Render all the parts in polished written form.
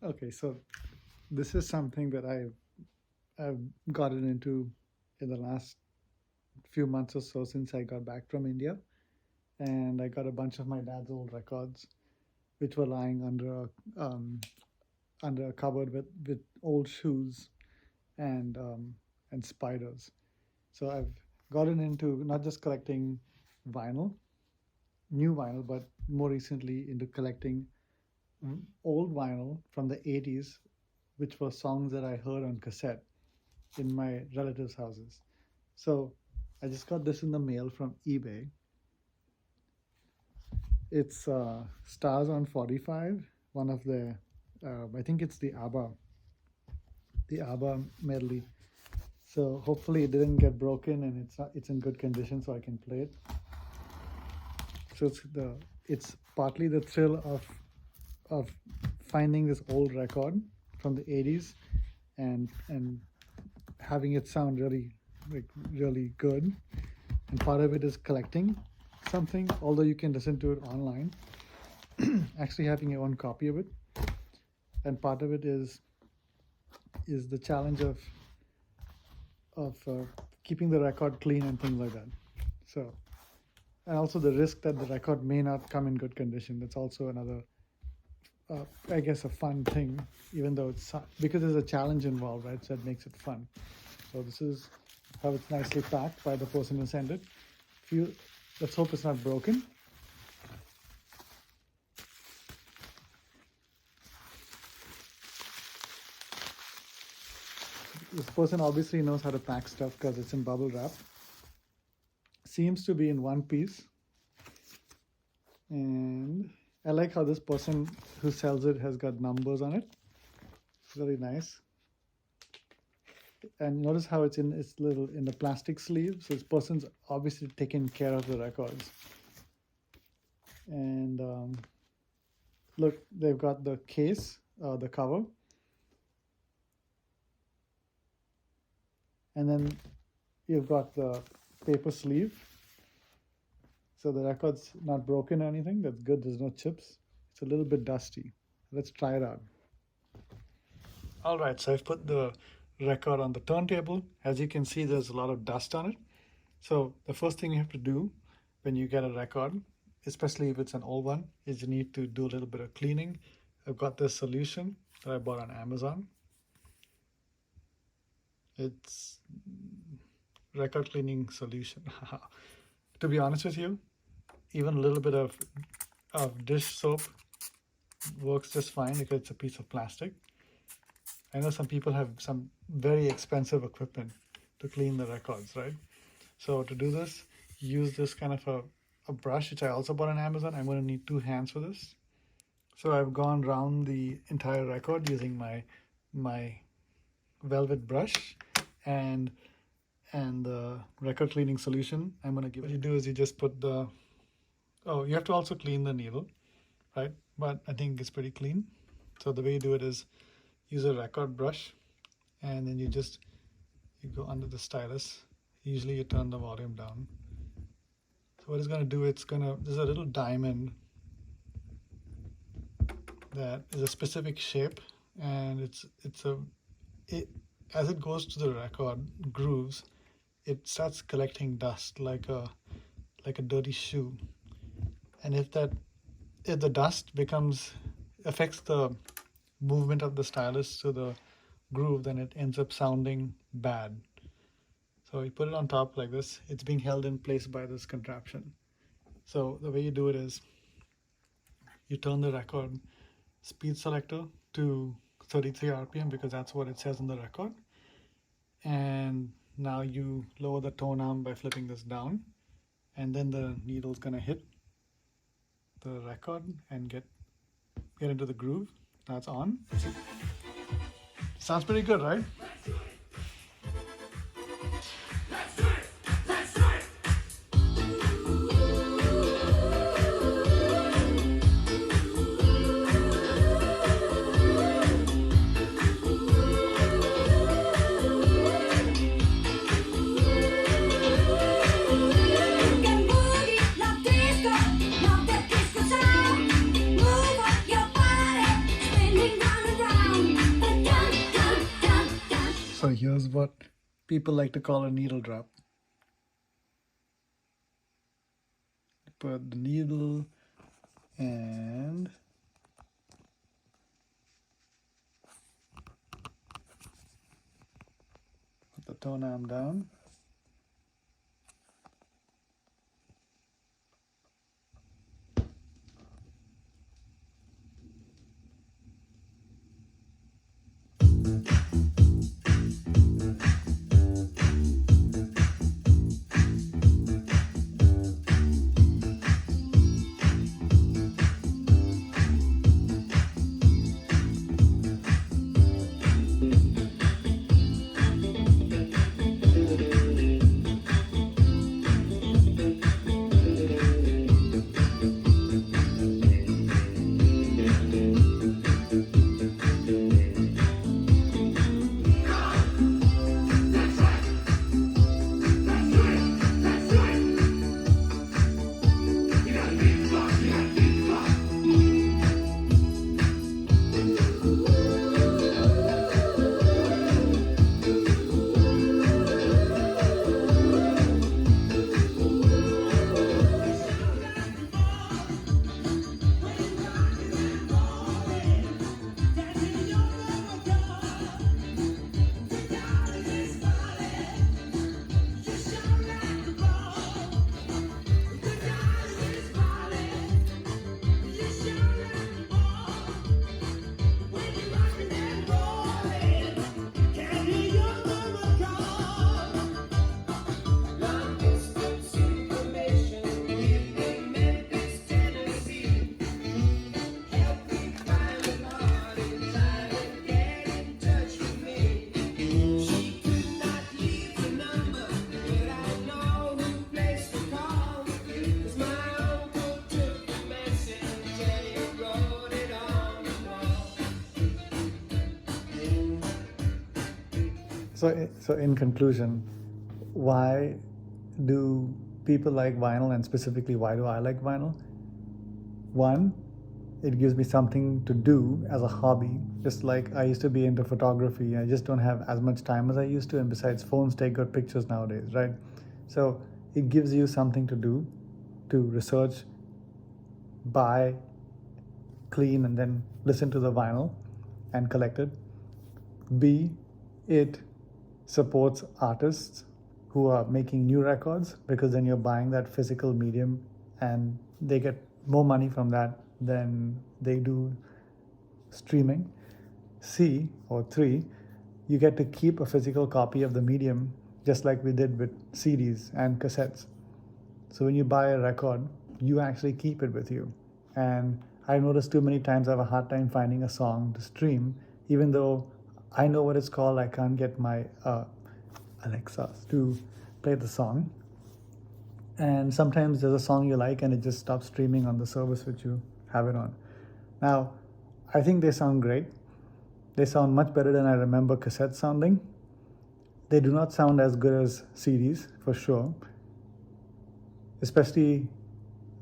Okay, so this is something that I've gotten into in the last few months or so since I got back from India, and I got a bunch of my dad's old records, which were lying under a cupboard with old shoes and spiders. So I've gotten into not just collecting vinyl, new vinyl, but more recently into collecting old vinyl from the 80s, which were songs that I heard on cassette in my relatives' houses. So I just got this in the mail from eBay. It's Stars on 45, one of I think it's the ABBA medley. So hopefully it didn't get broken and it's in good condition so I can play it. So it's partly the thrill of finding this old record from the 80s and having it sound really good, and part of it is collecting something, although you can listen to it online, actually having your own copy of it, and part of it is the challenge of keeping the record clean and things like that. So, and also the risk that the record may not come in good condition. That's also another I guess a fun thing, even though it's because there's a challenge involved, right? So it makes it fun. So this is how it's nicely packed by the person who sent it. Let's hope it's not broken. This person obviously knows how to pack stuff because it's in bubble wrap. Seems to be in one piece. And I like how this person who sells it has got numbers on it. It's very nice. And notice how it's in the plastic sleeve. So this person's obviously taken care of the records. And look, they've got the case, the cover. And then you've got the paper sleeve. So the record's not broken or anything. That's good. There's no chips. It's a little bit dusty. Let's try it out. All right, so I've put the record on the turntable. As you can see, there's a lot of dust on it. So the first thing you have to do when you get a record, especially if it's an old one, is you need to do a little bit of cleaning. I've got this solution that I bought on Amazon. It's record cleaning solution. To be honest with you, even a little bit of dish soap works just fine because it's a piece of plastic. I know some people have some very expensive equipment to clean the records, right? So to do this, use this kind of a brush, which I also bought on Amazon. I'm going to need 2 hands for this. So I've gone around the entire record using my velvet brush and the record cleaning solution. I'm going to give it. What you do is you just put you have to also clean the needle, right? But I think it's pretty clean. So the way you do it is use a record brush, and then you go under the stylus. Usually you turn the volume down. So what it's going to do, there's a little diamond that is a specific shape, and as it goes to the record grooves, it starts collecting dust like a dirty shoe. And if the dust affects the movement of the stylus to the groove, then it ends up sounding bad. So you put it on top like this. It's being held in place by this contraption. So the way you do it is you turn the record speed selector to 33 RPM because that's what it says in the record. And now you lower the tone arm by flipping this down, and then the needle's gonna hit the record and get into the groove. Now it's on. Sounds pretty good, right? Move up your body, spinning round and round. So here's what people like to call a needle drop. Put the needle and put the tone arm down. So in conclusion, why do people like vinyl, and specifically why do I like vinyl? One, it gives me something to do as a hobby. Just like I used to be into photography, I just don't have as much time as I used to, and besides, phones take good pictures nowadays, right? So it gives you something to do, to research, buy, clean, and then listen to the vinyl and collect it. B, it supports artists who are making new records, because then you're buying that physical medium and they get more money from that than they do streaming. C, or 3, you get to keep a physical copy of the medium, just like we did with CDs and cassettes. So when you buy a record, you actually keep it with you. And I noticed too many times I have a hard time finding a song to stream, even though I know what it's called. I can't get my Alexa to play the song. And sometimes there's a song you like and it just stops streaming on the service which you have it on. Now, I think they sound great. They sound much better than I remember cassettes sounding. They do not sound as good as CDs, for sure. Especially,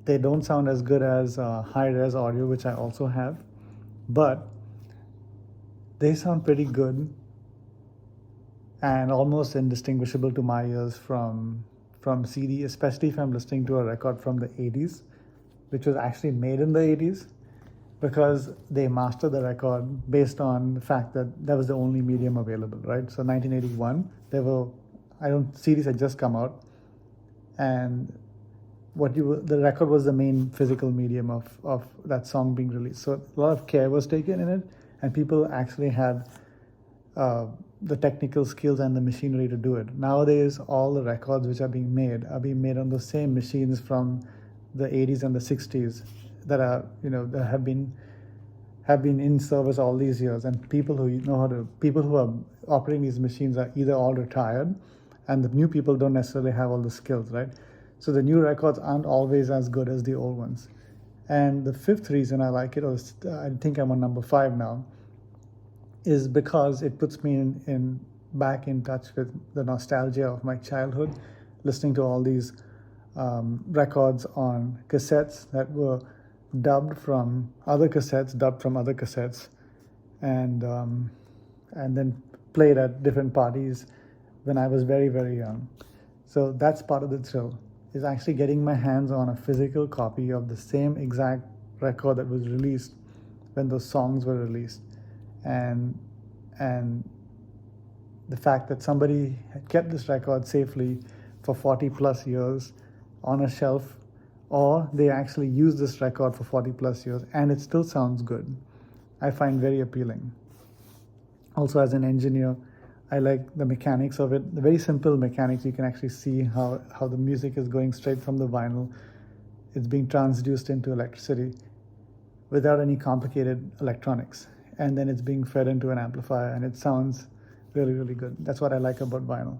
they don't sound as good as high-res audio, which I also have. But they sound pretty good and almost indistinguishable to my ears from CD, especially if I'm listening to a record from the 80s, which was actually made in the 80s, because they mastered the record based on the fact that that was the only medium available, right? So 1981, CDs had just come out, and the record was the main physical medium of that song being released. So a lot of care was taken in it, and people actually had the technical skills and the machinery to do it. Nowadays, all the records which are being made on the same machines from the 80s and the 60s that have been in service all these years. And people who are operating these machines are either all retired, and the new people don't necessarily have all the skills, right? So the new records aren't always as good as the old ones. And the fifth reason I like it, or I think I'm on number 5 now, is because it puts me back in touch with the nostalgia of my childhood, listening to all these records on cassettes that were dubbed from other cassettes, and then played at different parties when I was very, very young. So that's part of the thrill, is actually getting my hands on a physical copy of the same exact record that was released when those songs were released. And the fact that somebody had kept this record safely for 40 plus years on a shelf, or they actually used this record for 40 plus years and it still sounds good, I find very appealing. Also, as an engineer, I like the mechanics of it, the very simple mechanics. You can actually see how the music is going straight from the vinyl. It's being transduced into electricity without any complicated electronics. And then it's being fed into an amplifier and it sounds really, really good. That's what I like about vinyl.